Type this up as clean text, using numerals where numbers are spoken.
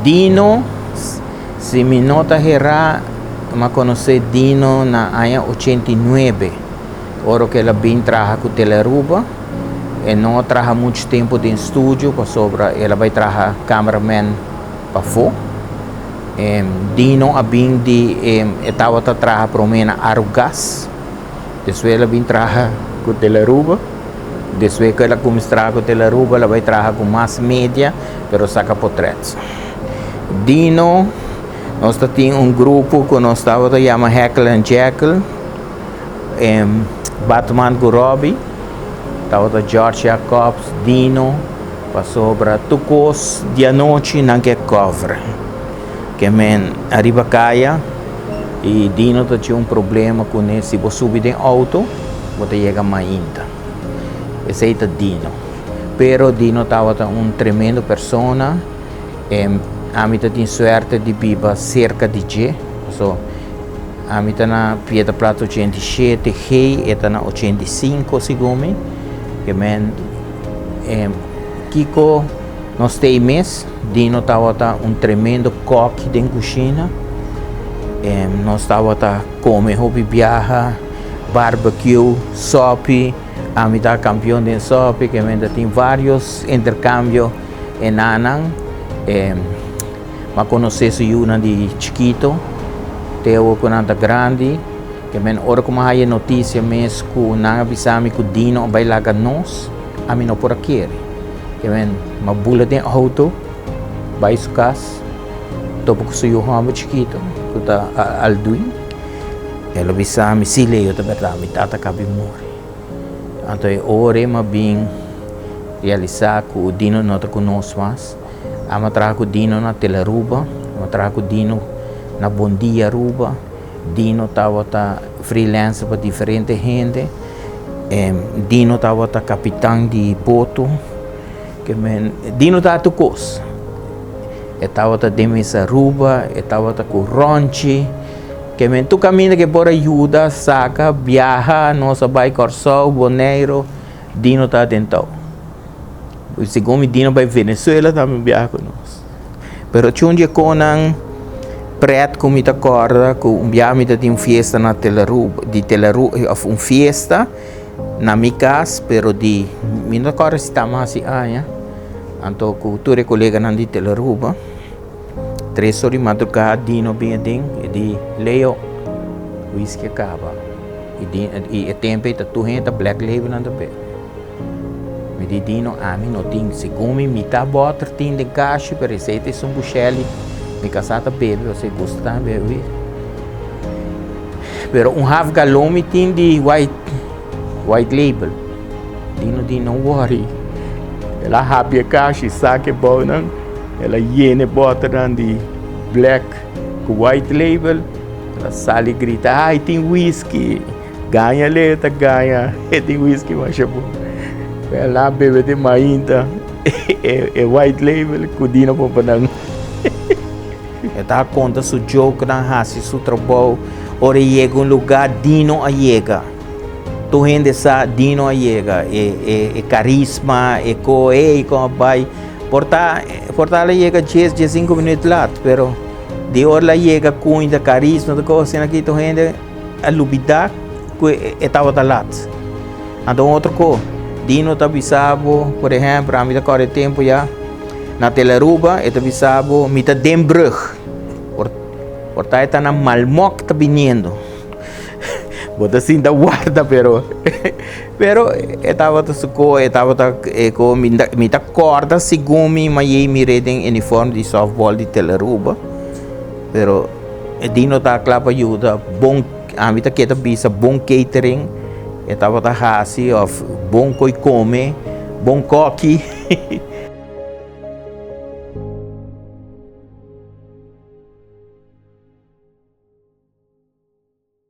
Dino, se me nota errar, ma conhecer Dino na ano 89, ora que ela bem trabalha com Teleruba, e não trabalha muito tempo em estúdio, para sobra ela vai trabalhar cameraman para fora. Dino a bem de estava trabalhando para mim na Arugas, depois ela bem trabalha com Teleruba. Depois que ela começa a trabalhar com Teleruba, ela vai trabalhar com mass media, pero saca portretos. Dino, nós temos grupo que nós estávamos chamando Heckle and Jekyll, Batman com Robbie, estava George Jacobs, Dino, passou para Tucos, dia noite, não quer cover. Que men arriba caia, e Dino tinha problema com ele, se você subir em auto, você chega mais ainda. Esse é Dino. Pero Dino estava tremendo persona, a mim tinha sorte de viver cerca de G. So, a mim na Pieta Plata 87, Rei está na 85, segundo que men Kiko nós temos Dino estava tremendo coque de cozinha. Nós estava comendo hobby viaja, barbecue, sope, a mim campeão de sope, que men tem vários intercâmbios em Anang. Mas conheci uma de chiquito, teu com nada grande, que men ora como há notícia mesmo que não avisamos que o Dino vai lá nós, a mim não por aqui. Que men uma bula de auto, vai su casa, topo que sou homem chiquito, que tá alduin, ela avisamos se leio da verdade, me tata cabe morrer. Então ora mas bem realizar que o Dino não está conosco mais. Eu trago o Dino na Teleruba, eu trago o Dino na Bom Dia Ruba. Dino estava freelance para diferente gente. Dino estava capitão de boto. Dino estava Tucos. Estava de mesa Ruba, estava com Ronchi. Tu caminha que por ajuda, saca, viaja, nossa vai Corsol, Boneiro. Dino está dentro. O segundo Dino vai Venezuela também viaja conosco. Pero tinha um dia com um preto que me acorda que um dia me tem festa na Teleruba, de Teleruba, uma festa na minha casa, pero de me não acorda se está mais assim, então com tu colega na de Teleruba, 3 horas de madrugada Dino bem de Leo, whisky acaba e tempo está tu gente Black Label na pé. Me di Dino a mim não tem segundo me tá bota tem de caixa para receita são bucheli me casata bebe você gosta bebe pero half galão me tem de white label Dino não worry ela happy a caixa saque bom não ela hiene bota de black com white label ela sale grita ai tem whisky ganha letra ganha tem whisky mas é bom. Lá bebe de mainta, é white label, com Dino para não. Está conta su joke na raça, su trabalho, ora chega lugar Dino a chega. Tu gente sabe Dino a chega, é carisma, é como vai. Porta chega 10-5 minutos lá, pero de hora lá chega com ainda carisma, da coisa aqui tu gente a lubida que estava lá. Então outra coisa. Dino está bisabo, por exemplo, a mim agora tempo já na Teleruba, está bisabo, me está Denbrug, porta está na Malmok está vindo, bota assim da guarda, pero estava suco, estava com me está corda segundo mas me redem uniforme de softball de Teleruba, pero Dino está claro para ajuda, bom, a mim está que está bisa bom catering. Estava da raça, bom coi come, bom coque.